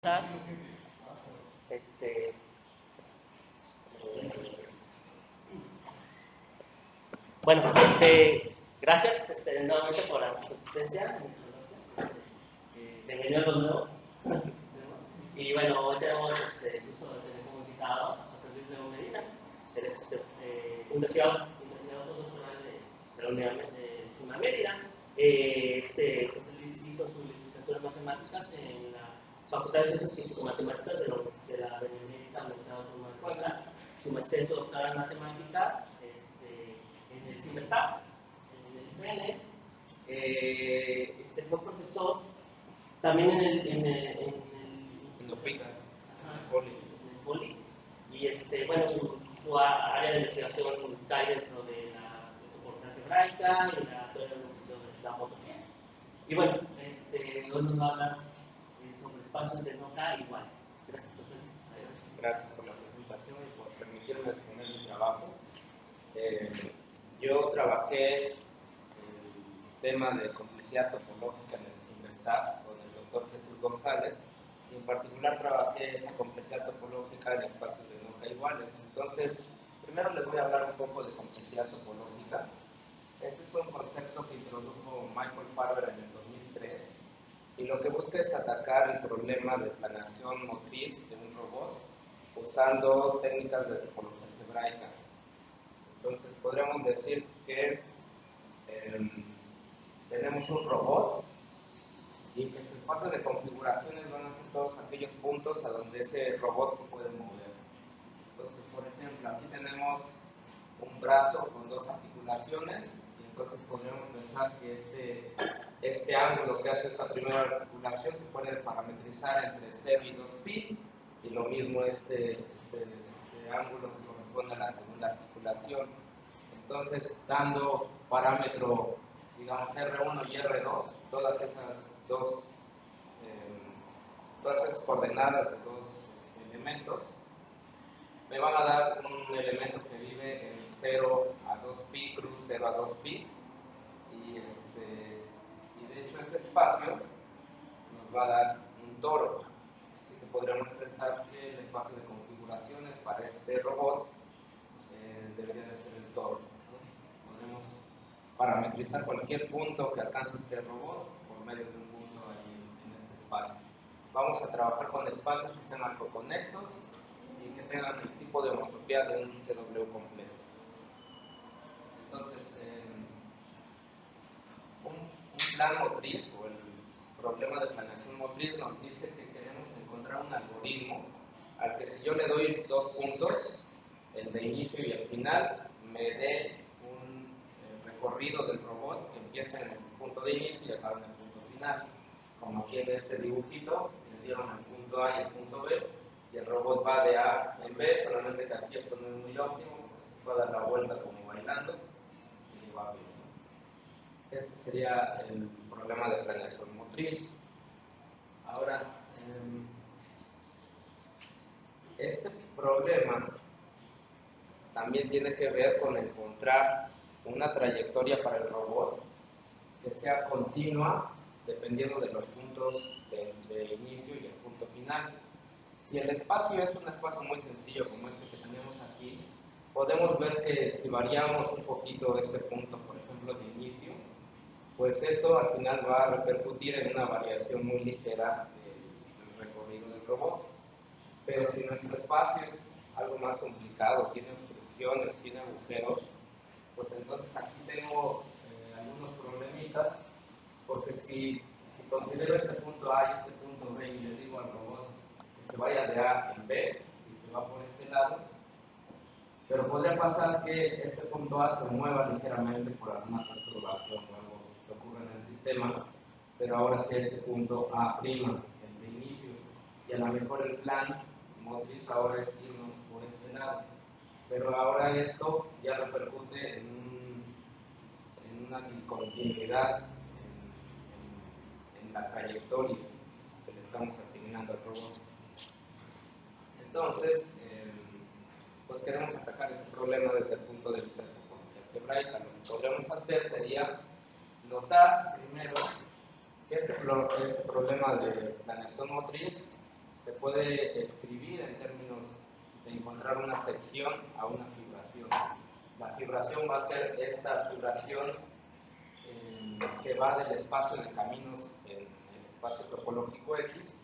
empezar. Bueno, gracias nuevamente por su asistencia. Bienvenidos a los nuevos. Y bueno, hoy tenemos el gusto de tener como invitado a José Luis León Medina. Él es investigador postdoctoral de la Universidad de Ciudad Mérida. José Luis hizo su licenciatura en matemáticas en la Facultad de Ciencias Físico-Matemáticas de la Benemérita Universidad Autónoma de Puebla. Su maestría y su doctorado en matemáticas en el CIMESTAF, en el IPN. Fue profesor también en el Poli. Y bueno, su área de investigación cae dentro de la topología algebraica y la homología. Y bueno, hoy nos va a hablar sobre espacios de no-K iguales. Gracias, José Luis. Gracias por la presentación y por permitirme exponer mi trabajo. Yo trabajé el tema de complejidad topológica en el CIMESTAF con el doctor Jesús González, y en particular trabajé esa complejidad topológica en espacios de no-K iguales. Entonces, primero les voy a hablar un poco de complejidad topológica. Este es un concepto que introdujo Michael Farber en el 2003, y lo que busca es atacar el problema de planeación motriz de un robot usando técnicas de topología algebraica. Entonces, podríamos decir que tenemos un robot y que su espacio de configuraciones van a ser todos aquellos puntos a donde ese robot se puede mover. Entonces, por ejemplo, aquí tenemos un brazo con dos articulaciones, y entonces podríamos pensar que este ángulo que hace esta primera articulación se puede parametrizar entre 0 y 2π, y lo mismo este ángulo que corresponde a la segunda articulación. Entonces, dando parámetro, digamos, R1 y R2, todas esas coordenadas de dos elementos, me van a dar un elemento que vive en 0 a 2π, cruz 0 a 2π, y de hecho ese espacio nos va a dar un toro. Así que podríamos pensar que el espacio de configuraciones para este robot debería de ser el toro, ¿no? Podemos parametrizar cualquier punto que alcance este robot por medio de un punto ahí en este espacio. Vamos a trabajar con espacios que sean algoconexos y que tengan el tipo de homotopía de un CW completo. Entonces, un plan motriz o el problema de planeación motriz nos dice que queremos encontrar un algoritmo al que, si yo le doy dos puntos, el de inicio y el final, me dé un recorrido del robot que empieza en el punto de inicio y acaba en el punto final. Como aquí en este dibujito, me dieron el punto A y el punto B, y el robot va de A en B, solamente que aquí esto no es muy óptimo, porque se puede dar la vuelta como bailando y va bien. Ese sería el problema de planeación motriz. Ahora, este problema también tiene que ver con encontrar una trayectoria para el robot que sea continua dependiendo de los puntos de inicio y el punto final. Si el espacio es un espacio muy sencillo como este que tenemos aquí, podemos ver que si variamos un poquito este punto, por ejemplo, de inicio, pues eso al final va a repercutir en una variación muy ligera del recorrido del robot. Pero si nuestro espacio es algo más complicado, tiene obstrucciones, tiene agujeros, pues entonces aquí tengo algunos problemitas, porque si considero este punto A y este punto B y le digo al robot que se vaya de A en B y se va por este lado, pero podría pasar que este punto A se mueva ligeramente por alguna perturbación o algo que ocurre en el sistema, pero ahora sí este punto A', el de inicio, y a lo mejor el plan motriz ahora es irnos por este lado, pero ahora esto ya repercute en una discontinuidad en la trayectoria que le estamos asignando al robot. Entonces, pues queremos atacar ese problema desde el punto de vista de la topología algebraica. Lo que podremos hacer sería notar primero que este problema de planeación motriz se puede escribir en términos de encontrar una sección a una fibración. La fibración va a ser esta fibración que va del espacio de caminos en el espacio topológico X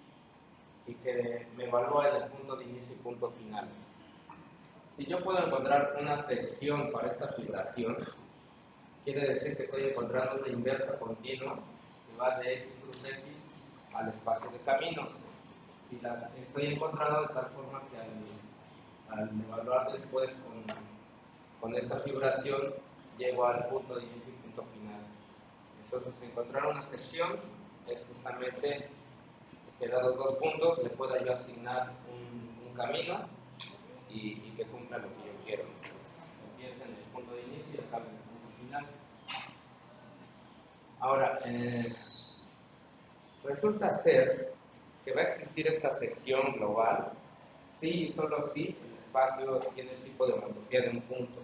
y que me evalúa en el punto de inicio y punto final. Si yo puedo encontrar una sección para esta fibración, quiere decir que estoy encontrando una inversa continua que va de X cruz X al espacio de caminos. Y la estoy encontrando de tal forma que al evaluar después con esta fibración llego al punto de inicio y punto final. Entonces, encontrar una sección es justamente que dados dos puntos le pueda yo asignar un camino y que cumpla lo que yo quiero. Empieza en el punto de inicio y acabe en el punto final. Ahora, resulta ser que va a existir esta sección global si y solo si el espacio tiene el tipo de homotopía de un punto.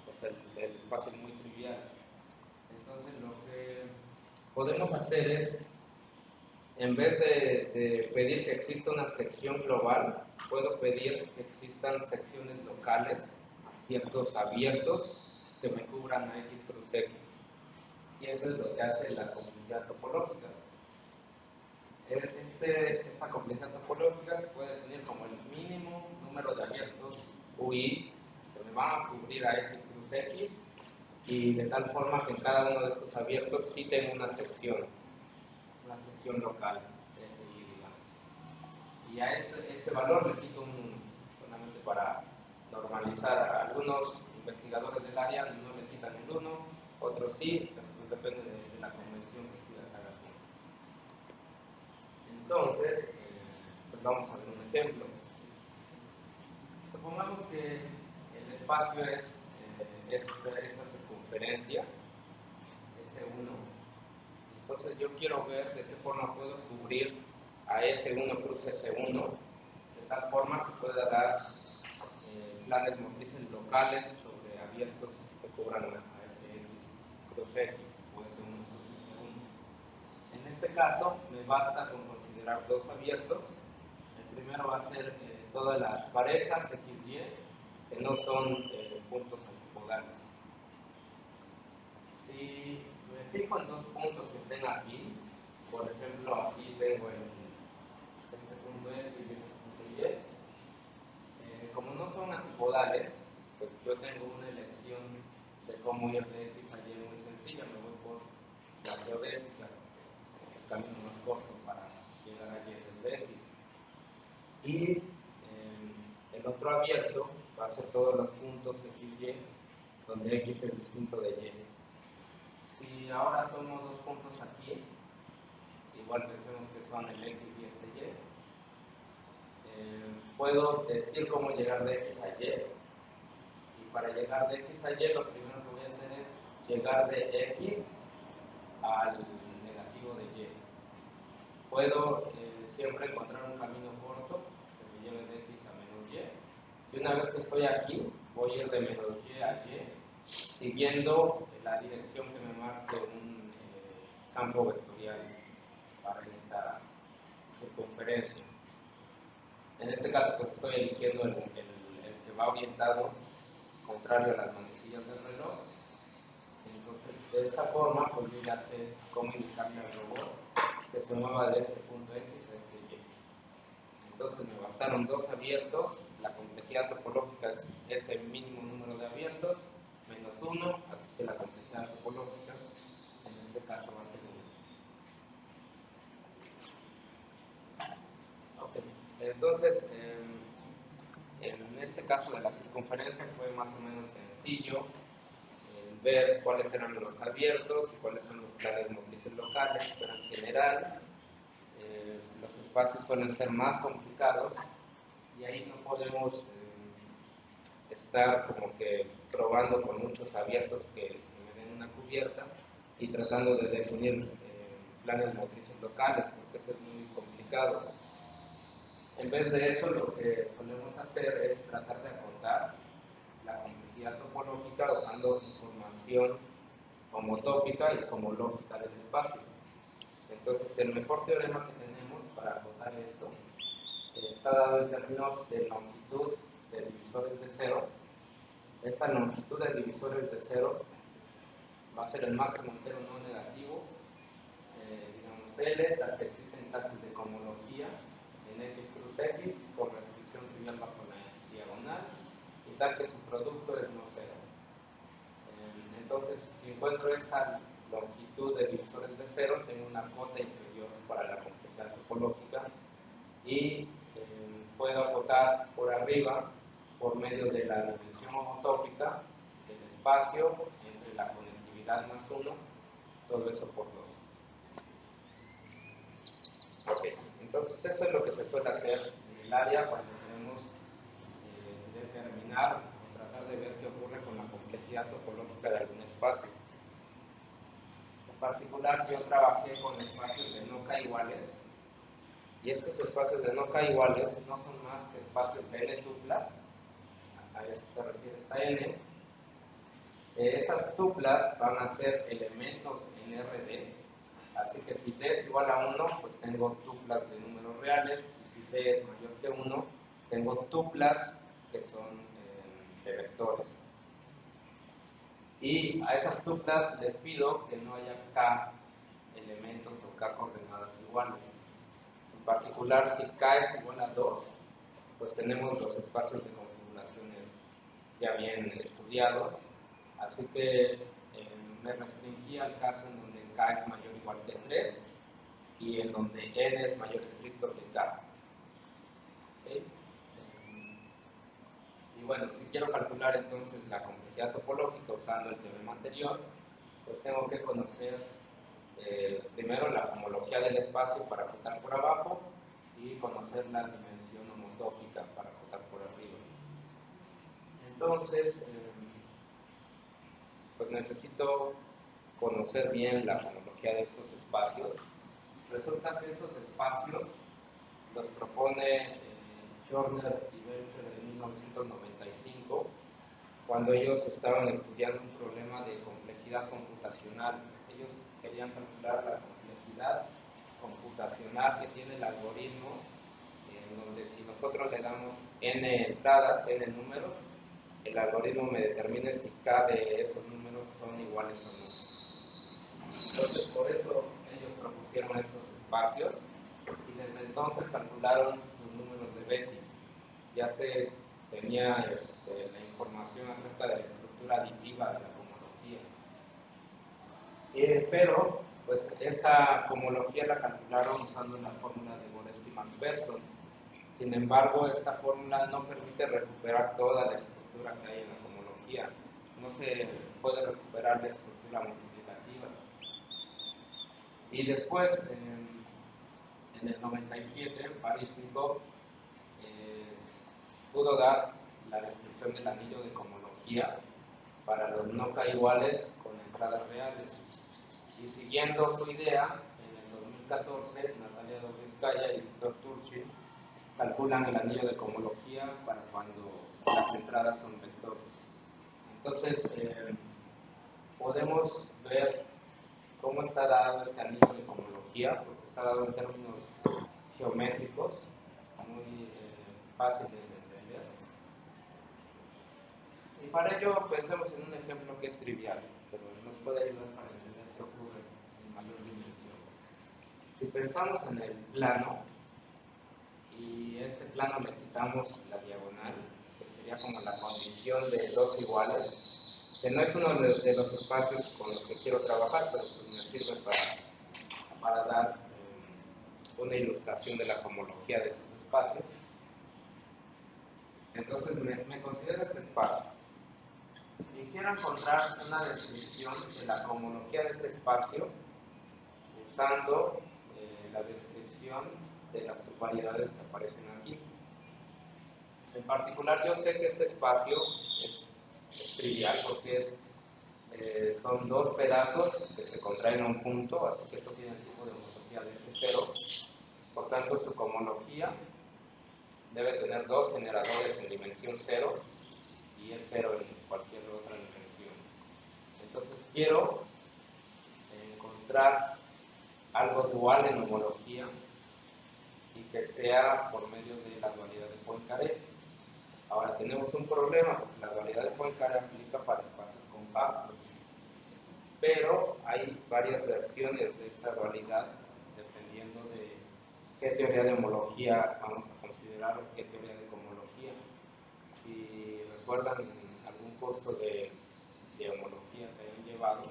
O sea, el espacio es muy trivial. Entonces, lo que podemos hacer es, en vez de pedir que exista una sección global, puedo pedir que existan secciones locales, ciertos abiertos, que me cubran a X cruz X. Y eso es lo que hace la complejidad topológica. Esta complejidad topológica se puede definir como el mínimo número de abiertos UI que me van a cubrir a X cruz X, y de tal forma que en cada uno de estos abiertos sí tengo una sección local, SI, digamos. Y a este valor le quito solamente para normalizar. Algunos investigadores del área no le quitan el 1, otros sí, pero pues depende de la convención que siga cada quien. Entonces, pues vamos a ver un ejemplo. Supongamos que el espacio es esta circunferencia, S1. Entonces yo quiero ver de qué forma puedo cubrir a S1 cruz S1, de tal forma que pueda dar planes motrices locales sobre abiertos que cubran a SX cruz X o S1 cruz S1. En este caso me basta con considerar dos abiertos. El primero va a ser todas las parejas XY que no son puntos antipodales. Si me fijo en dos puntos que estén aquí, por ejemplo, aquí tengo este punto X y este punto Y, como no son antipodales, pues yo tengo una elección de cómo ir de X a Y muy sencilla. Me voy por la geodésica, el camino más corto para llegar a Y desde X. Y el otro abierto va a ser todos los puntos XY, donde X es distinto de Y. Si ahora tomo dos puntos aquí, igual pensemos que son el X y este Y, puedo decir cómo llegar de X a Y. Y para llegar de X a Y, lo primero que voy a hacer es llegar de X al negativo de Y. Puedo siempre encontrar un camino corto que me lleve de X a menos Y. Y una vez que estoy aquí, voy a ir de menos Y a Y, siguiendo la dirección que me marque un campo vectorial para esta circunferencia. En este caso, pues estoy eligiendo el que va orientado contrario a las manecillas del reloj. Entonces, de esa forma, pues yo ya sé cómo indicarle al robot que se mueva de este punto X a este Y. Entonces, me bastaron dos abiertos. La complejidad topológica es ese mínimo número de abiertos menos 1, así que la complejidad topológica en este caso va a ser 1. Okay. Entonces, en este caso de la circunferencia fue más o menos sencillo ver cuáles eran los abiertos y cuáles son los planes motrices locales, pero en general los espacios suelen ser más complicados y ahí no podemos estar como que probando con muchos abiertos que me den una cubierta y tratando de definir planes motrices locales, porque eso es muy complicado. En vez de eso, lo que solemos hacer es tratar de acotar la complejidad topológica usando información homotópica y homológica del espacio. Entonces, el mejor teorema que tenemos para acotar esto es está dado en términos de longitud de divisores de cero. Esta longitud de divisores de cero va a ser el máximo entero no negativo, digamos L, tal que existen clases de cohomología en X cruz X con restricción trivial bajo la diagonal y tal que su producto es no cero. Entonces, si encuentro esa longitud de divisores de cero, tengo una cota inferior para la complejidad topológica y puedo acotar por arriba por medio de la dimensión homotópica del espacio entre la conectividad más 1, todo eso por 2. Ok, entonces eso es lo que se suele hacer en el área cuando queremos determinar o tratar de ver qué ocurre con la complejidad topológica de algún espacio. En particular, yo trabajé con espacios de no K iguales, y estos espacios de no K iguales no son más que espacios de n tuplas, a eso se refiere esta n. Estas tuplas van a ser elementos en RD, así que si t es igual a 1, pues tengo tuplas de números reales, y si t es mayor que 1, tengo tuplas que son de vectores. Y a esas tuplas les pido que no haya k elementos o k coordenadas iguales. En particular, si k es igual a 2, pues tenemos los espacios de configuraciones ya bien estudiados, así que me restringí al caso en donde k es mayor o igual que 3 y en donde n es mayor estricto que k. ¿Okay? Y bueno, si quiero calcular entonces la complejidad topológica usando el teorema anterior, pues tengo que conocer primero la homología del espacio para acotar por abajo y conocer la dimensión homotópica para acotar por arriba. Entonces, pues necesito conocer bien la homología de estos espacios. Resulta que estos espacios los propone Schörner y Belcher en 1995, cuando ellos estaban estudiando un problema de complejidad computacional. Ellos querían calcular la complejidad computacional que tiene el algoritmo, en donde si nosotros le damos n entradas, n números, el algoritmo me determine si k de esos números son iguales o no. Entonces, por eso ellos propusieron estos espacios y desde entonces calcularon los números de Betti. Ya se tenía la información acerca de la estructura aditiva de la homología. Pero, pues esa homología la calcularon usando la fórmula de Boresti-McPherson. Sin embargo, esta fórmula no permite recuperar toda la estructura que hay en la homología. No se puede recuperar la estructura multiplicativa. Y después, en el 97, Pariznikov pudo dar la descripción del anillo de cohomología para los no K iguales con entradas reales. Y siguiendo su idea, en el 2014, Natalia Dobrinskaya y Víctor Turchin calculan el anillo de cohomología para cuando las entradas son vectores. Entonces, podemos ver cómo está dado este anillo de cohomología, porque está dado en términos geométricos, muy fáciles de entender. Y para ello pensemos en un ejemplo que es trivial, pero nos puede ayudar para entender qué ocurre en mayor dimensión. Si pensamos en el plano, y este plano le quitamos la diagonal, que sería como la condición de dos iguales, que no es uno de los espacios con los que quiero trabajar, pero pues me sirve para dar una ilustración de la homología de esos espacios. Entonces me considero este espacio y quiero encontrar una descripción de la homología de este espacio usando la descripción de las subvariedades que aparecen aquí. En particular, yo sé que este espacio es trivial porque son dos pedazos que se contraen a un punto, así que esto tiene el tipo de homología de S0. Por tanto, su cohomología debe tener dos generadores en dimensión 0 y es 0 en cualquier otra dimensión. Entonces, quiero encontrar algo dual en homología y que sea por medio de la dualidad Poincaré. Ahora tenemos un problema porque la dualidad de Poincaré aplica para espacios compactos, pero hay varias versiones de esta dualidad dependiendo de qué teoría de homología vamos a considerar o qué teoría de cohomología. Si recuerdan algún curso de homología que hayan llevado,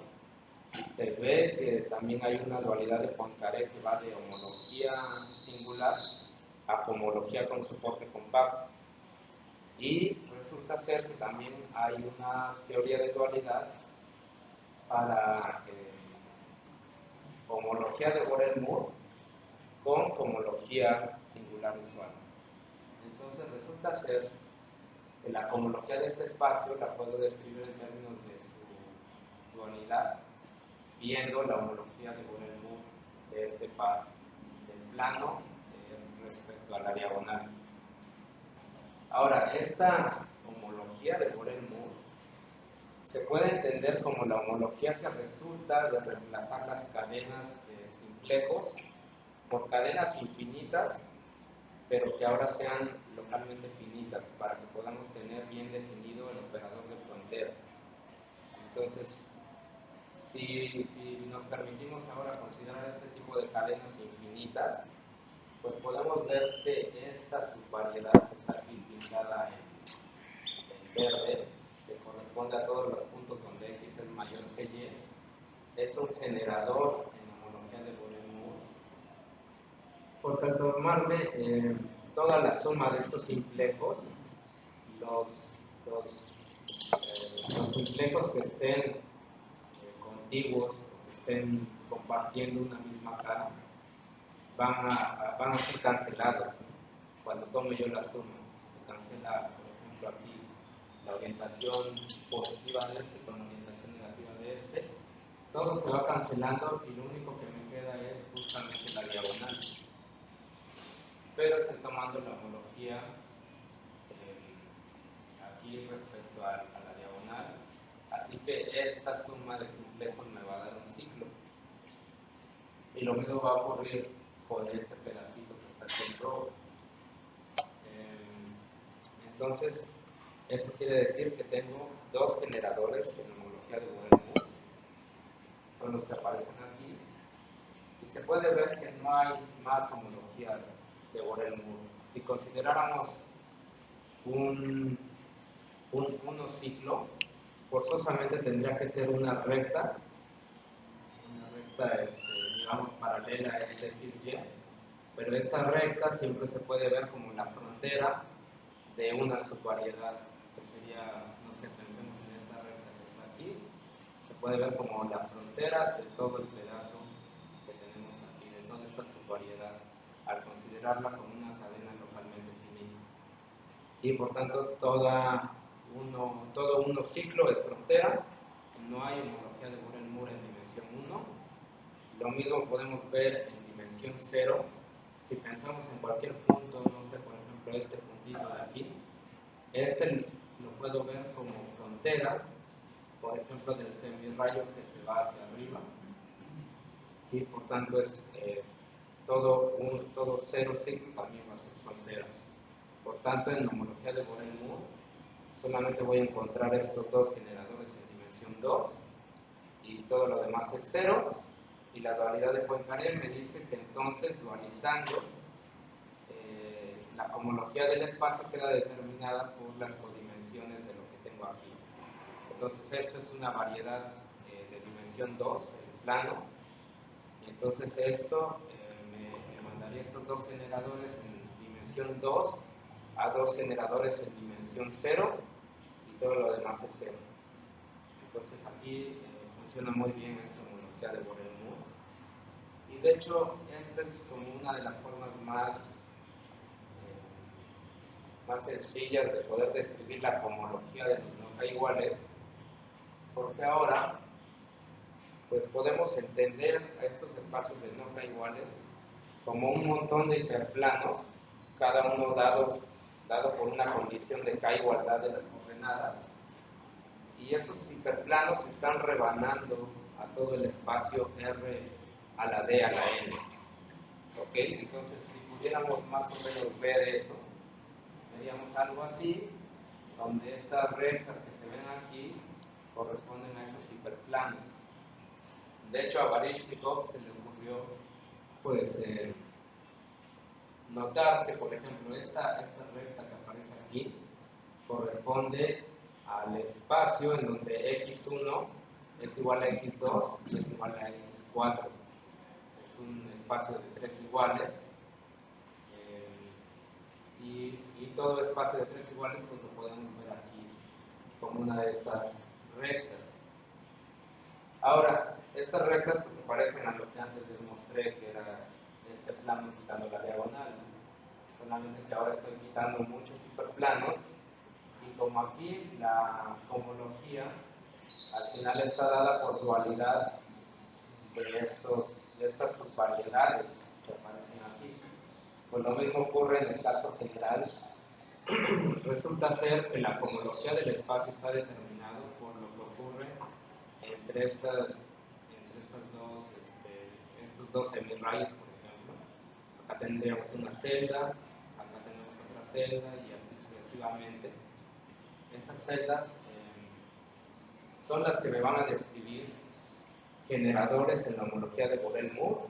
se ve que también hay una dualidad de Poincaré que va de homología singular a cohomología con soporte compacto. Y resulta ser que también hay una teoría de dualidad para homología de Borel-Moore con cohomología singular usual. Entonces resulta ser que la cohomología de este espacio la puedo describir en términos de su dualidad, viendo la homología de Borel-Moore de este par del plano respecto a la diagonal. Ahora, esta homología de Borel-Moore se puede entender como la homología que resulta de reemplazar las cadenas simplejos por cadenas infinitas, pero que ahora sean localmente finitas para que podamos tener bien definido el operador de frontera. Entonces, si nos permitimos ahora considerar este tipo de cadenas infinitas, pues podemos ver que esta subvariedad que está aquí pintada en verde, que corresponde a todos los puntos donde x es mayor que y, es un generador en homología de Borel-Moore, porque al tomarme toda la suma de estos simplejos, los simplejos que estén contiguos, que estén compartiendo una misma cara, van a ser cancelados, ¿no? Cuando tome yo la suma. Se cancela, por ejemplo, aquí la orientación positiva de este con la orientación negativa de este. Todo se va cancelando y lo único que me queda es justamente la diagonal. Pero estoy tomando la homología aquí respecto a la diagonal. Así que esta suma de simplejos me va a dar un ciclo. Y lo mismo va a ocurrir con este pedacito que está aquí en rojo. Entonces, eso quiere decir que tengo dos generadores en homología de Borel-Moore, son los que aparecen aquí, y se puede ver que no hay más homología de Borel-Moore. Si consideráramos un ciclo, forzosamente tendría que ser una recta digamos, paralela a este y, pero esa recta siempre se puede ver como la frontera de una subvariedad, que sería, no sé, pensemos en esta recta que está aquí, se puede ver como la frontera de todo el pedazo que tenemos aquí, de toda esta subvariedad, al considerarla como una cadena localmente finita. Y por tanto, todo uno ciclo es frontera, no hay homología de Borel-Moore en dimensión 1. Lo mismo podemos ver en dimensión 0. Si pensamos en cualquier punto, no sé, por ejemplo, este puntito de aquí, este lo puedo ver como frontera, por ejemplo, del semirrayo que se va hacia arriba, y por tanto es todo 0 ciclo también va a ser frontera. Por tanto, en homología de Borel-Moore solamente voy a encontrar estos dos generadores en dimensión 2 y todo lo demás es 0, y la dualidad de Poincaré me dice que entonces, dualizando, la cohomología del espacio queda determinada por las codimensiones de lo que tengo aquí. Entonces esto es una variedad de dimensión 2, el plano, y entonces esto me mandaría estos dos generadores en dimensión 2 a dos generadores en dimensión 0, y todo lo demás es 0. Entonces aquí funciona muy bien esta homología de Borel-Moore, y de hecho esta es como una de las formas más sencillas de poder describir la cohomología de los no K iguales, porque ahora pues podemos entender a estos espacios de no K iguales como un montón de hiperplanos, cada uno dado por una condición de K igualdad de las coordenadas, y esos hiperplanos se están rebanando a todo el espacio R a la D a la N. ¿Ok? Entonces, si pudiéramos más o menos ver eso, sería tendríamos algo así, donde estas rectas que se ven aquí corresponden a esos hiperplanos. De hecho, a Baryshnikov se le ocurrió pues, notar que, por ejemplo, esta recta que aparece aquí corresponde al espacio en donde x1 es igual a x2 y es igual a x4. Es un espacio de tres iguales. Y todo espacio de tres iguales pues lo podemos ver aquí como una de estas rectas. Ahora, estas rectas pues se parecen a lo que antes les mostré, que era este plano quitando la diagonal, solamente que ahora estoy quitando muchos hiperplanos, y como aquí la homología al final está dada por dualidad de estas subvariedades que aparecen aquí, pues lo mismo ocurre en el caso general. Resulta ser que la homología del espacio está determinado por lo que ocurre entre estos dos semirrayos, por ejemplo. Acá tendríamos una celda, acá tenemos otra celda y así sucesivamente. Esas celdas son las que me van a describir generadores en la homología de Borel-Moore,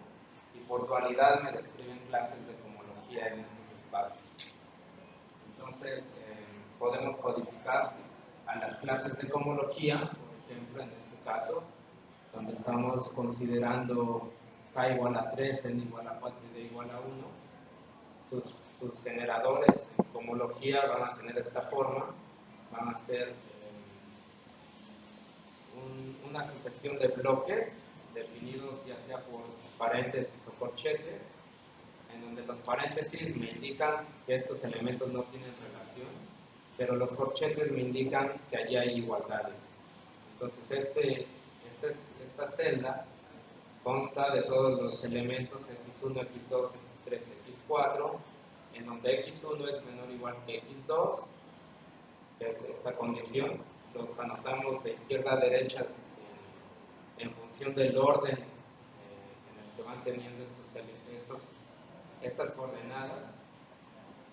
y por dualidad me describen clases de homología en estos espacios. Entonces, podemos codificar a las clases de homología, por ejemplo, en este caso, donde estamos considerando k igual a 3, n igual a 4 y d igual a 1. Sus generadores en homología van a tener esta forma, van a ser una sucesión de bloques definidos ya sea por paréntesis o corchetes, en donde los paréntesis me indican que estos elementos no tienen relación, pero los corchetes me indican que allí hay igualdades. Entonces esta celda consta de todos los elementos x1, x2, x3, x4, en donde x1 es menor o igual que x2, que es esta condición. Los anotamos de izquierda a derecha en función del orden en el que van teniendo estas coordenadas,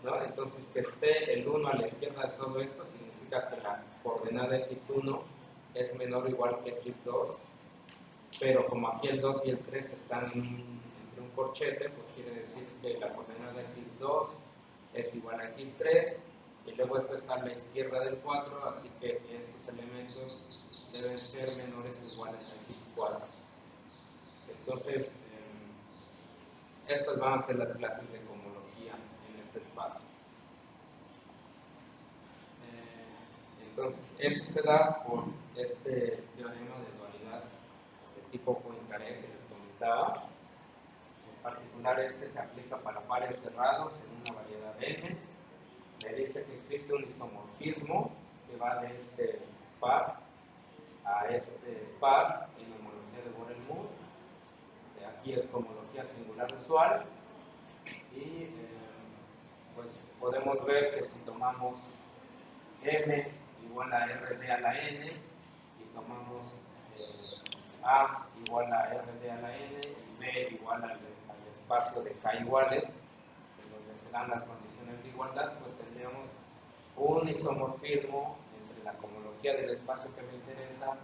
¿no? Entonces, que esté el 1 a la izquierda de todo esto significa que la coordenada x1 es menor o igual que x2, pero como aquí el 2 y el 3 están entre un corchete, pues quiere decir que la coordenada x2 es igual a x3, y luego esto está a la izquierda del 4, así que estos elementos deben ser menores o iguales a x4. Entonces, estas van a ser las clases de homología en este espacio. Entonces, eso se da por este teorema de dualidad de tipo Poincaré que les comentaba. En particular, este se aplica para pares cerrados en una variedad M. Me dice que existe un isomorfismo que va de este par a este par en homología de Borel-Moore. Aquí es homología singular usual, y pues podemos ver que si tomamos M igual a RD a la N y tomamos A igual a RD a la N y B igual al espacio de K iguales, en donde se dan las condiciones de igualdad, pues tendríamos un isomorfismo entre la homología del espacio que me interesa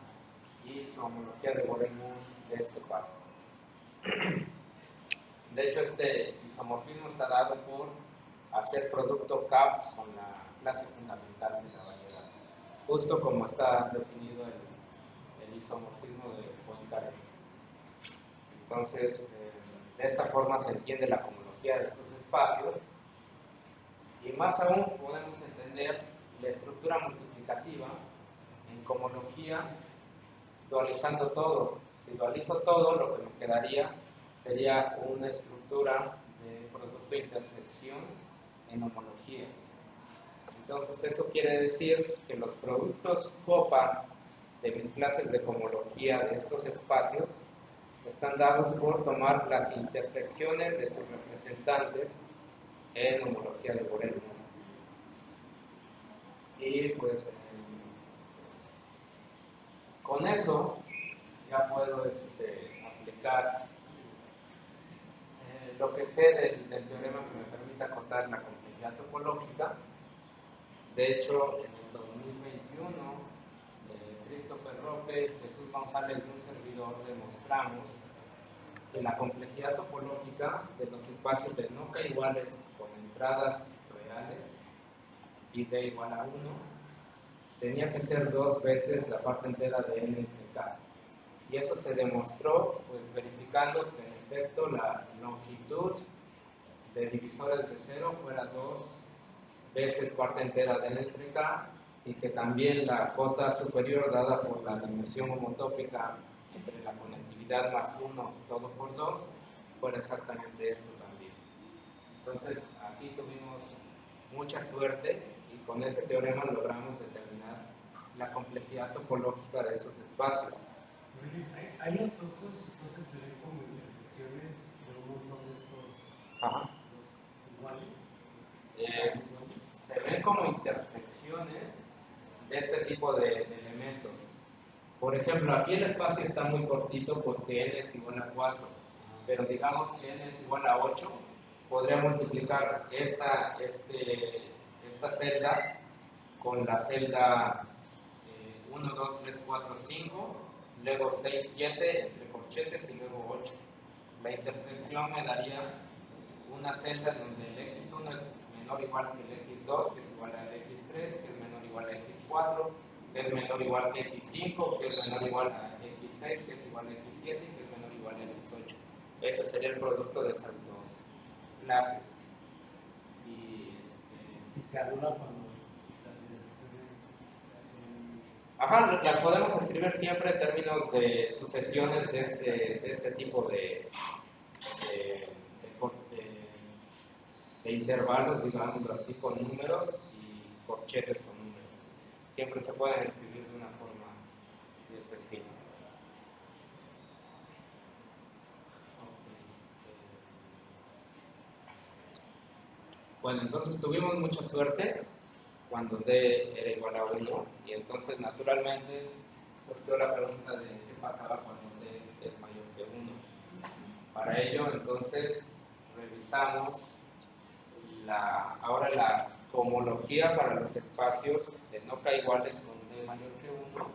y su homología de Borel-Moore de este par. De hecho, este isomorfismo está dado por hacer producto CAP con la clase fundamental de la variedad, justo como está definido el isomorfismo de Poincaré. Entonces, de esta forma se entiende la homología de estos espacios, y más aún podemos entender la estructura multiplicativa en cohomología dualizando todo. Si dualizo todo, lo que me quedaría sería una estructura de producto de intersección en homología. Entonces, eso quiere decir que los productos COPA de mis clases de homología de estos espacios están dados por tomar las intersecciones de sus representantes en homología de Borel-Moore. Y pues con eso ya puedo aplicar lo que sé del teorema que me permite acotar la complejidad topológica De hecho, en el 2021, Christopher Roque, Jesús González y un servidor demostramos que la complejidad topológica de los espacios de no k iguales con entradas reales y d igual a 1 tenía que ser 2 veces la parte entera de n entre k. Y eso se demostró pues, verificando que en efecto la longitud de divisores de 0 fuera 2 veces parte entera de n entre k, y que también la cota superior dada por la dimensión homotópica entre la conectividad más 1 todo por 2 fuera exactamente esto también. Entonces aquí tuvimos mucha suerte y con ese teorema logramos determinar la complejidad topológica de esos espacios. Hay otros que se ven como intersecciones de un montón de estos iguales. Se ven como intersecciones de este tipo de elementos. Por ejemplo, aquí el espacio está muy cortito porque n es igual a 4, pero digamos que n es igual a 8, podría multiplicar esta celda con la celda 1, 2, 3, 4, 5, luego 6, 7 entre corchetes y luego 8. La intersección me daría una celda donde el x1 es menor o igual que el x2, que es igual al x3, que es menor o igual a x4, que es menor o igual que x5, que es menor o igual a x6, que es igual a x7 y que es menor o igual a x8. Ese sería el producto de esas dos clases. Y se anula cuando las intersecciones son... Ajá, las podemos escribir siempre en términos de sucesiones de este tipo de intervalos, digámoslo así, con números y corchetes con números. Siempre se pueden escribir de una forma de este estilo. Bueno, entonces tuvimos mucha suerte cuando d era igual a 1 y entonces naturalmente surgió la pregunta de qué pasaba cuando d es mayor que 1. Para ello entonces revisamos ahora la cohomología para los espacios de no k iguales con d mayor que 1,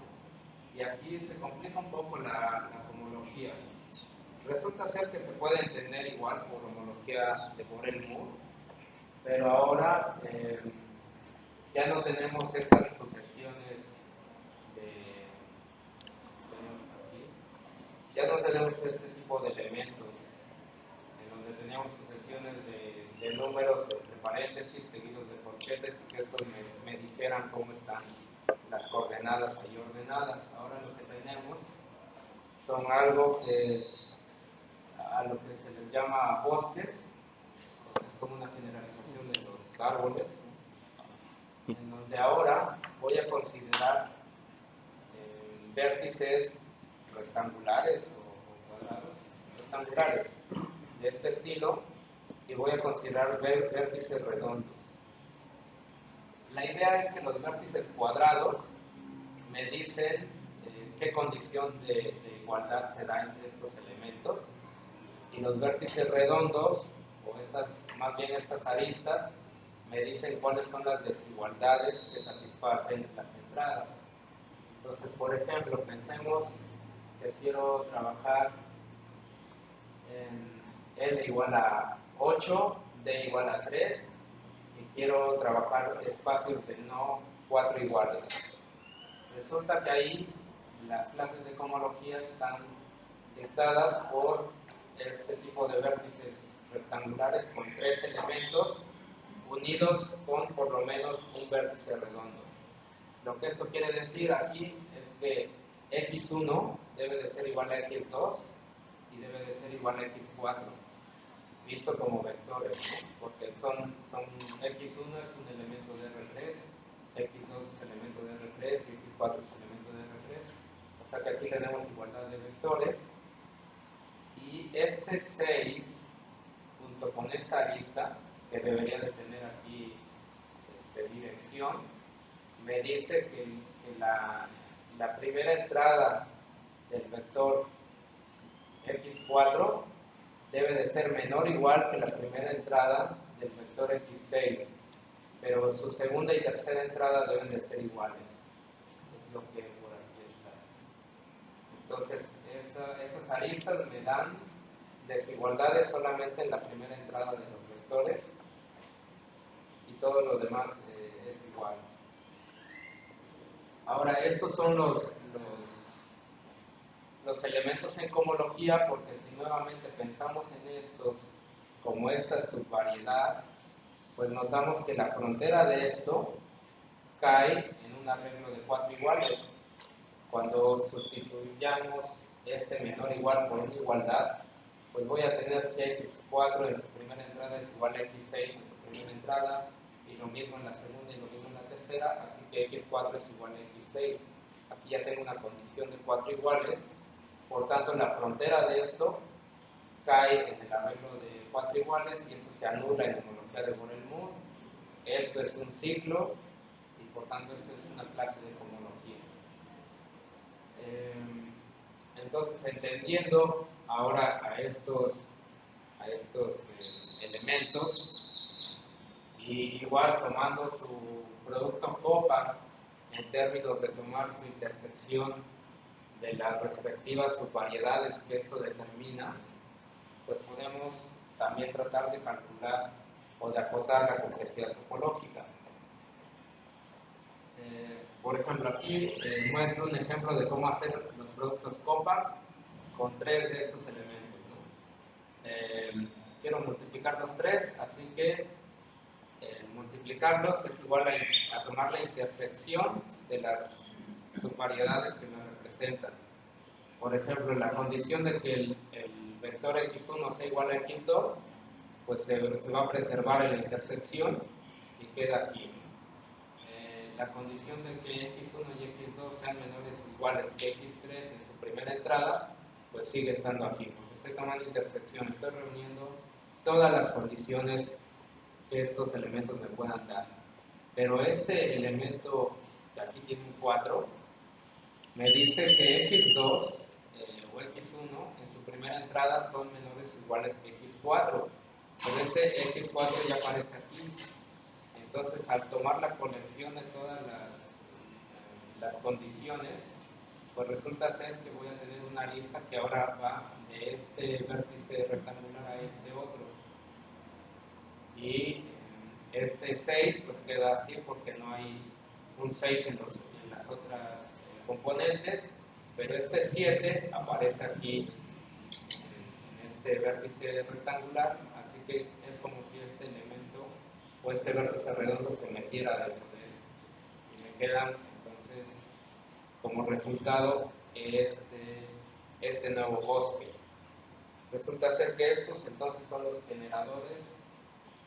y aquí se complica un poco la cohomología. Resulta ser que se puede entender igual por homología de Borel-Moore, pero ahora ya no tenemos estas sucesiones ya no tenemos este tipo de elementos en donde teníamos sucesiones de números entre paréntesis seguidos de corchetes y que estos me dijeran cómo están las coordenadas ahí ordenadas. Ahora lo que tenemos son algo a lo que se les llama bosques, es como una generalización de los árboles, en donde ahora voy a considerar vértices rectangulares o cuadrados, rectangulares de este estilo, y voy a considerar vértices redondos. La idea es que los vértices cuadrados me dicen qué condición de igualdad se da entre estos elementos, y los vértices redondos, o más bien estas aristas, me dicen cuáles son las desigualdades que satisfacen las entradas. Entonces, por ejemplo, pensemos que quiero trabajar en L igual a 8, D igual a 3, y quiero trabajar espacios de no 4 iguales. Resulta que ahí las clases de cohomología están dictadas por este tipo de vértices rectangulares con 3 elementos unidos con por lo menos un vértice redondo. Lo que esto quiere decir aquí es que x1 debe de ser igual a x2 y debe de ser igual a x4, visto como vectores, ¿no? Porque son x1 es un elemento de R3, x2 es elemento de R3 y x4 es elemento de R3. O sea que aquí tenemos igualdad de vectores, y este 6 junto con esta arista que debería de tener aquí dirección, me dice que la primera entrada del vector x4 debe de ser menor o igual que la primera entrada del vector x6. pero su segunda y tercera entrada deben de ser iguales. Es lo que por aquí está. Entonces, esas aristas me dan desigualdades solamente en la primera entrada de los vectores y todo lo demás es igual. Ahora, estos son los elementos en cohomología, porque si nuevamente pensamos en estos como esta subvariedad, pues notamos que la frontera de esto cae en un arreglo de 4 iguales. Cuando sustituyamos este menor o igual por una igualdad, pues voy a tener que x4 en su primera entrada es igual a x6 en su primera entrada, y lo mismo en la segunda y lo mismo en la tercera, así que x4 es igual a x6. Aquí ya tengo una condición de 4 iguales, por tanto la frontera de esto cae en el arreglo de 4 iguales y esto se anula en homología de Borel-Moore. Esto es un ciclo y por tanto esto es una clase de cohomología. Entonces, entendiendo ahora a estos elementos y igual tomando su producto copa en términos de tomar su intersección de las respectivas subvariedades que esto determina, pues podemos también tratar de calcular o de acotar la complejidad topológica. Por ejemplo, aquí muestro un ejemplo de cómo hacer los productos copa con 3 de estos elementos, ¿no? Quiero multiplicar los 3, así que multiplicarlos es igual a tomar la intersección de las subvariedades que me representan. Por ejemplo, la condición de que el vector x1 sea igual a x2, pues se va a preservar en la intersección y queda aquí. La condición de que x1 y x2 sean menores o iguales que x3 en su primera entrada, pues sigue estando aquí, porque estoy tomando intersección, estoy reuniendo todas las condiciones que estos elementos me puedan dar. Pero este elemento que aquí tiene un 4, me dice que x2 o x1 en su primera entrada son menores o iguales que x4, pero ese x4 ya aparece aquí. Entonces, al tomar la conexión de todas las condiciones, pues resulta ser que voy a tener una arista que ahora va de este vértice rectangular a este otro. Y este 6 pues queda así porque no hay un 6 en las otras componentes, pero este 7 aparece aquí en este vértice rectangular, así que es como si este elemento o este vértice redondo se metiera dentro de esto. Y me quedan entonces como resultado este nuevo bosque. Resulta ser que estos entonces son los generadores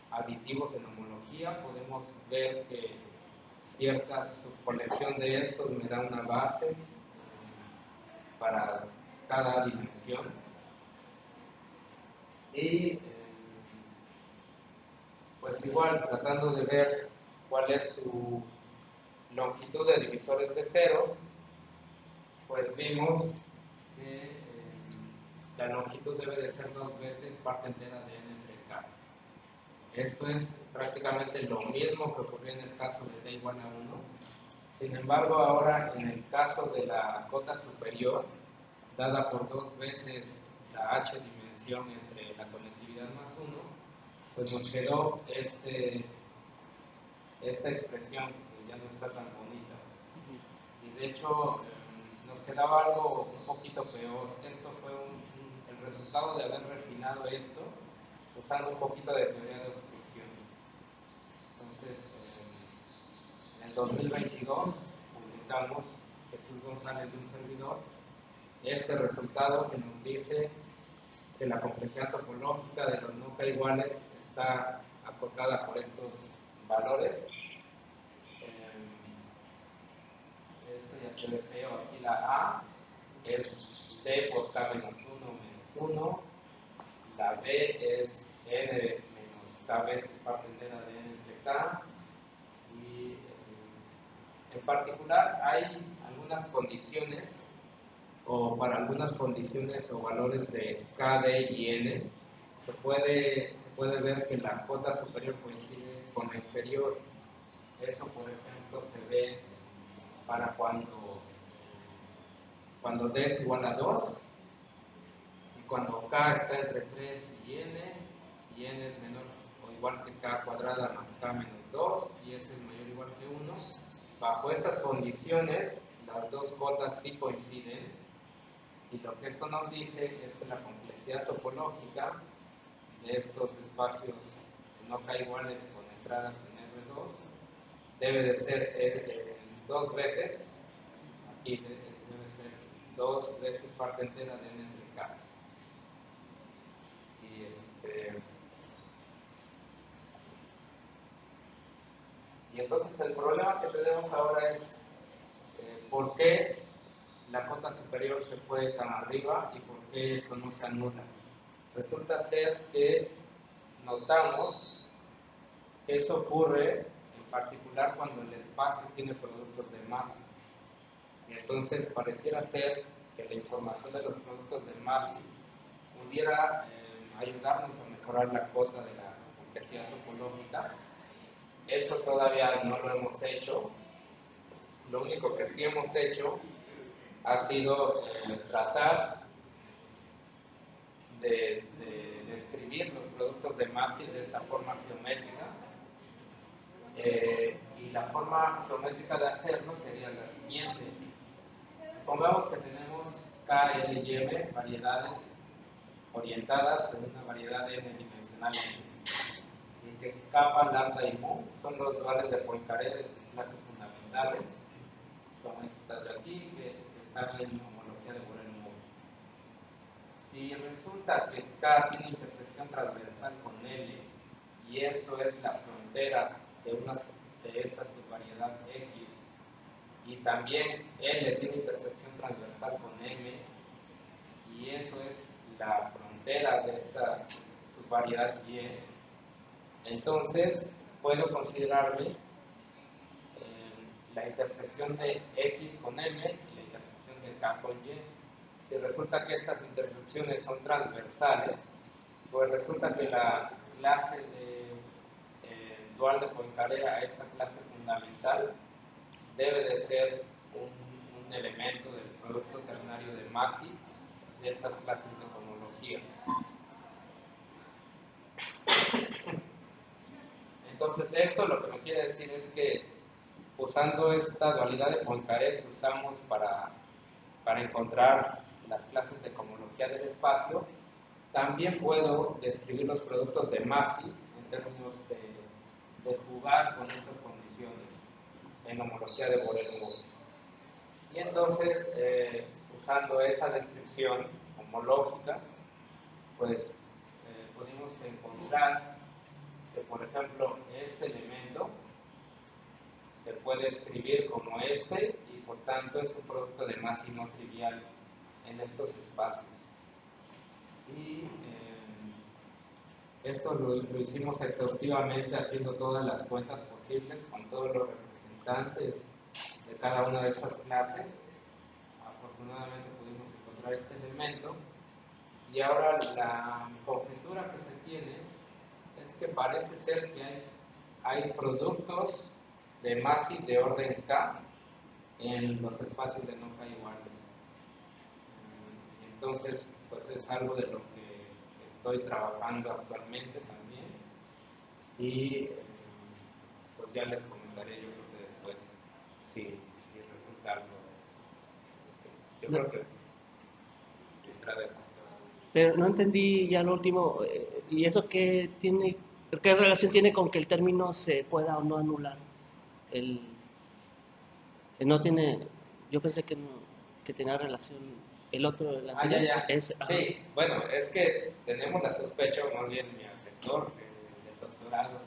aditivos en homología. Podemos ver que cierta subcolección de estos me da una base para cada dimensión. Y pues igual tratando de ver cuál es su longitud de divisores de cero, pues vimos que la longitud debe de ser 2 veces parte entera de n entre k. Esto es prácticamente lo mismo que ocurrió en el caso de t igual a 1. Sin embargo, ahora en el caso de la cota superior, dada por 2 veces la h dimensión entre la conectividad más 1, pues nos quedó esta expresión que ya no está tan bonita. Y de hecho, nos quedaba algo un poquito peor. Esto fue el resultado de haber refinado esto usando un poquito de teoría de obstrucción. Entonces, en el 2022 publicamos Jesús González de un servidor este resultado que nos dice que la complejidad topológica de los no k iguales está acotada por estos valores. Esto ya se ve feo. Aquí la A es d por k menos 1 menos 1. La B es n menos k veces parte entera de n entre k. Y en particular hay algunas condiciones, o para algunas condiciones o valores de k, d y n, se puede ver que la cota superior coincide con la inferior. Eso, por ejemplo, se ve para cuando D es igual a 2 y cuando K está entre 3 y N es menor o igual que K cuadrada más K menos 2 y S es mayor o igual que 1. Bajo estas condiciones, las dos cotas sí coinciden y lo que esto nos dice es que la complejidad topológica de estos espacios no K iguales con entradas en R2 debe de ser dos veces, aquí debe ser 2 veces parte entera de N entre K. Y entonces el problema que tenemos ahora es por qué la cota superior se fue tan arriba y por qué esto no se anula. Resulta ser que notamos que eso ocurre en particular cuando el espacio tiene productos de masa. Y entonces pareciera ser que la información de los productos de masa pudiera ayudarnos a mejorar la cota de la complejidad topológica. Eso todavía no lo hemos hecho. Lo único que sí hemos hecho ha sido tratar de describir los productos de Massey de esta forma geométrica. Y la forma geométrica de hacerlo sería la siguiente. Supongamos que tenemos K, L y M variedades orientadas en una variedad n dimensional y que kappa, lambda y mu son los duales de Poincaré de clases fundamentales. Son estas de aquí que están en homología de Borel-Moore. Si resulta que K tiene intersección transversal con L y esto es la frontera de esta subvariedad X y también L tiene intersección transversal con M y eso es la frontera de esta subvariedad Y, entonces puedo considerarme la intersección de X con M y la intersección de K con Y. Si resulta que estas intersecciones son transversales, pues resulta que la clase de dual de Poincaré a esta clase fundamental debe de ser un elemento del producto ternario de Massey de estas clases de homología. Entonces esto lo que me quiere decir es que usando esta dualidad de Poincaré que usamos para encontrar las clases de cohomología del espacio, también puedo describir los productos de Massey en términos de jugar con estas condiciones en homología de Borel-Moore. Y entonces, usando esa descripción homológica, pues pudimos encontrar que, por ejemplo, este elemento se puede escribir como este y por tanto es un producto de Massey no trivial en estos espacios. Y esto lo hicimos exhaustivamente haciendo todas las cuentas posibles con todos los representantes de cada una de estas clases. Afortunadamente pudimos encontrar este elemento y ahora la conjetura que se tiene es que parece ser que hay productos de Massey de orden K en los espacios de no K iguales. Entonces, pues es algo de lo que estoy trabajando actualmente también y pues ya les comentaré yo creo que después si resulta algo. Yo creo que entrada es esto. Pero no entendí ya lo último, ¿y eso qué relación tiene con que el término se pueda o no anular? No tiene, yo pensé que tenía relación, el otro, el anterior, ya. es... Sí, bueno, es que tenemos la sospecha, o más bien mi asesor del doctorado,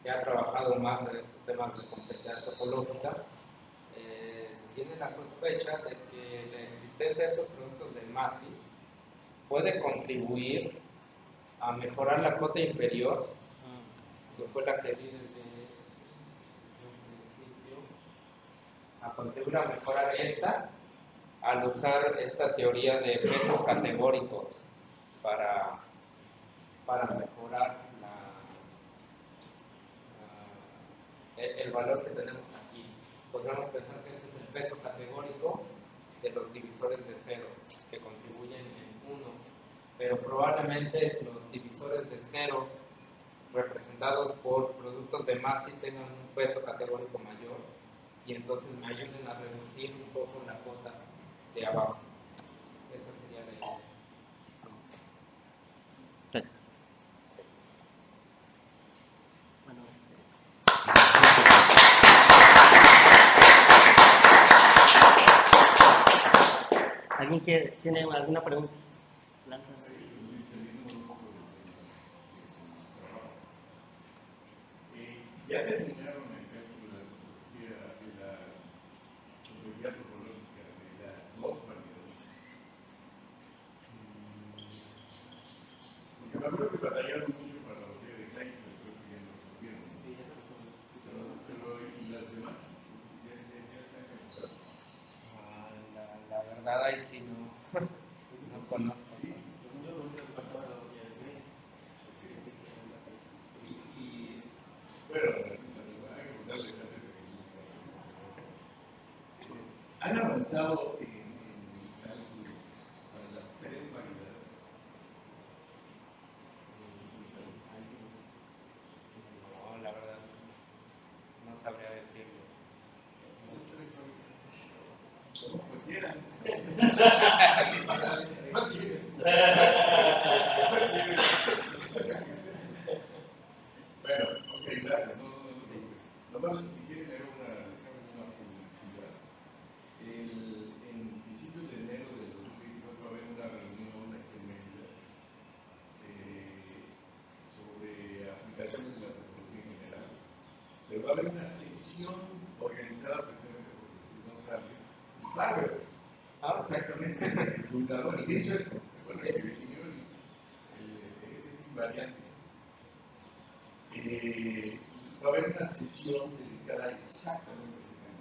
que ha trabajado más en estos temas de complejidad topológica, tiene la sospecha de que la existencia de estos productos de Massey puede contribuir a mejorar la cota inferior, que fue la que vi desde un principio, a contribuir a mejorar esta, al usar esta teoría de pesos categóricos para mejorar el valor que tenemos aquí. Podríamos pensar que este es el peso categórico de los divisores de 0, que contribuyen en 1, pero probablemente los divisores de 0 representados por productos de masa tengan un peso categórico mayor y entonces me ayuden a reducir un poco la cuota de abajo. Esa sería la idea. Gracias. ¿Alguien tiene alguna pregunta? Ya terminaron el cálculo de la topología de la topología topológica de las dos variedades. Porque me acuerdo que batallaron mucho para la topología de Klein, pero creo que ya lo resolvieron. Pero ¿y las demás? ¿Ya están calculadas? La verdad ahí sí no conozco. Bueno, hay que preguntarle antes de que han avanzado en cálculos para las tres variedades. No, la verdad, no sabría decirlo. Como quieran. Bueno, ok, gracias. No se preocupe. Nomás, si quieren leer una publicidad. En principios de enero del 2024 va a haber una reunión aquí en Mérida sobre aplicaciones de la tecnología en general. Pero va a haber una sesión organizada precisamente por Jesús González. Ah, exactamente. El fundador. ¿Y qué hizo esto? Bueno, que definió el invariante. Va a haber una sesión dedicada exactamente a ese tema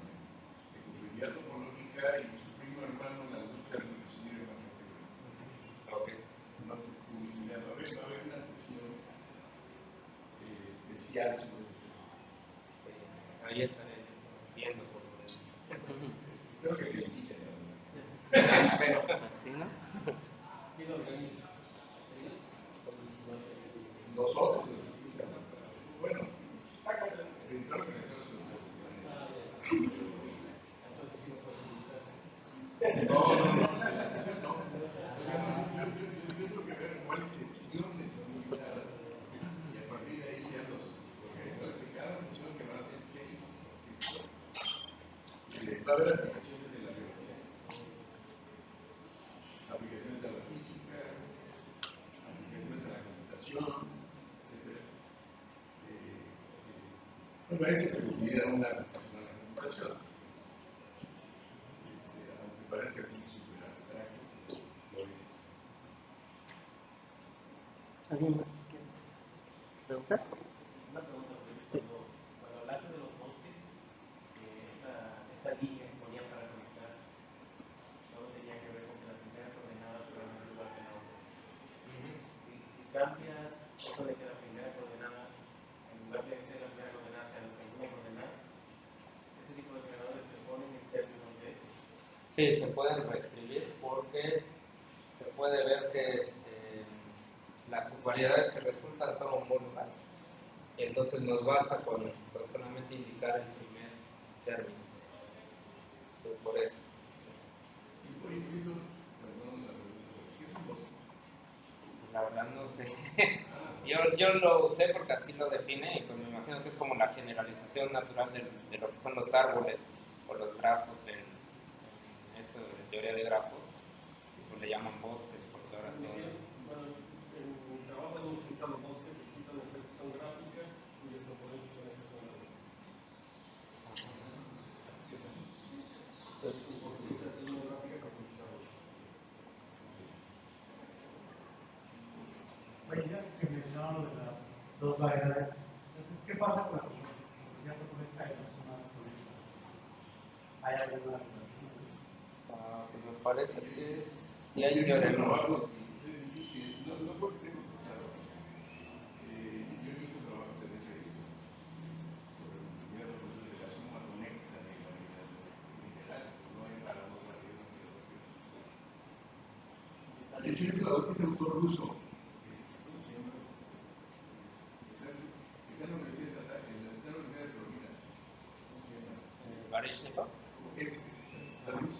de complejidad topológica y su primo hermano en la búsqueda de reducir el más categórico. Entonces, publicidad. Va a haber una sesión especial sobre eso. Ahí estaré viendo por eso. Creo que le inviten. Pero así, ¿no? ¿Quién lo organiza? Nosotros. Bueno, principal organización no, la sesión no. Yo tengo que ver cuáles sesiones son invitadas y a partir de ahí ya los organizadores de cada sesión, que van a ser 6, va a haber aplicaciones en la biología, aplicaciones a la física, aplicaciones a la computación, etc. Bueno, esto se considera una aplicación a la computación. Aunque parezca así súper abstracto, lo es. ¿Alguien más quiere preguntar? Una pregunta, porque cuando hablaste de los bosques, esta línea que ponían para conectar, todo tenía que ver con que la primera coordenada fuera más igual que la otra. Si cambias eso de que la primera coordenada, en lugar de ser la primera coordenada, sea la segunda coordenada, ese tipo de operadores se ponen en términos de... sí, se pueden reescribir porque se puede ver que las subvariedades que resultan son homólogas. Y entonces nos basta con solamente indicar el primer término. Sí, por eso. Y hoy incluido, perdón, ¿qué es un bosque? La verdad no sé. Yo lo usé porque así lo define y pues me imagino que es como la generalización natural de lo que son los árboles o los grafos en esto de teoría de grafos. Pues le llaman bosques porque ahora sí. Bueno, en mi trabajo hemos utilizado bosques que sí son gráficas y los componentes son esas son las. Oye, ya que mencionaron lo de las dos variedades, entonces, ¿qué pasa con la topología topológica de las zonas conexas? ¿Hay alguna relación? Pues me parece que sí hay teorema. No puedo que tengo pensado. Yo hice trabajos en ese sobre hecho, es el autor ruso. ¿Cómo se llama? Está en la Universidad Estatal, en la Universidad de Florida. ¿Cómo se llama? Baryshnikov. Es Baryshnikov.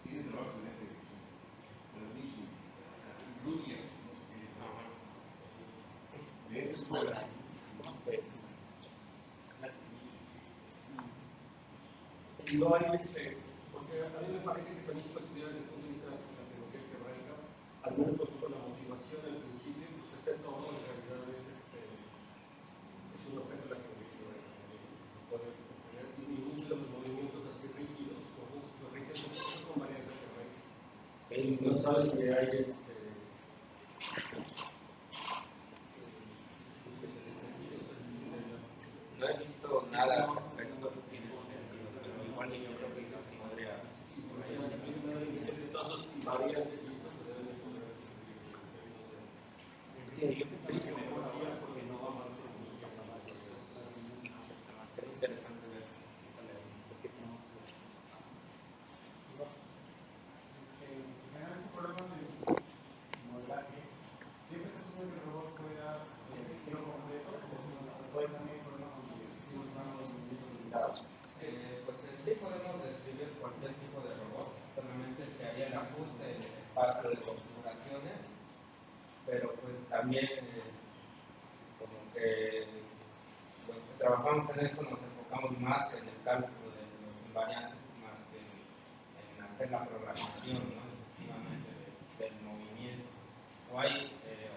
Tiene trabajo en esta dirección. Baryshnikov. Rudia. De esa escuela. Y no hay porque a mí me parece que también se puede estudiar desde el punto de vista de la teología algebraica, al menos con la motivación al principio, pues este todo en realidad es un objeto de la teología algebraica. Y muchos de los movimientos así rígidos, conjuntos rígidos, son variantes algebraicas. Sí, No sabes que hay no he visto nada al respecto, pero igual yo creo que eso se podría. todos variantes y eso se deben de Sí, yo pensé que mejor ahora porque no vamos a ser interesante ver qué tenemos que ver. En general, esos problemas de modelaje siempre se asume que el robot puede dar el giro completo, o puede también problemas con los movimientos limitados. Pues en sí podemos describir cualquier tipo de robot, solamente se haría el ajuste en ese espacio de configuraciones, pero pues también como que los que trabajamos en esto nos enfocamos más en el cálculo de los invariantes más que en hacer la programación, ¿no? Efectivamente del movimiento. O hay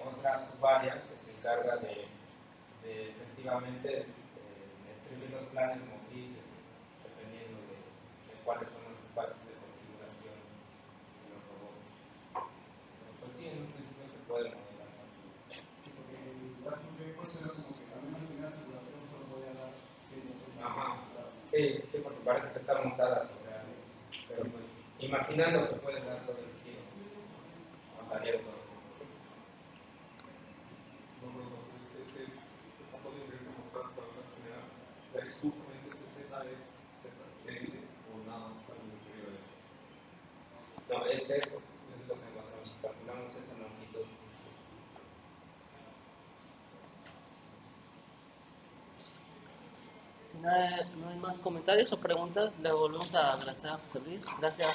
otra subárea que se encarga de efectivamente escribir los planes motrices dependiendo de cuáles son los espacios de configuración de los robots. Pero pues sí, en un principio se puede modelar. Sí, porque el gráfico que después era como que al menos en la configuración solo podía dar ciertos. Ajá. Sí, porque parece que está montada sobre algo. Pero pues, imaginando que puede dar todo el giro, montaría todo. No, esta potencia que mostraste para otras general, o sea, es justamente este Z es ZCL o nada más es algo inferior a eso. No, es eso. Es lo que encontramos. Calculamos esa longitud. Si no hay más comentarios o preguntas, le volvemos a agradecer a José Luis. Gracias.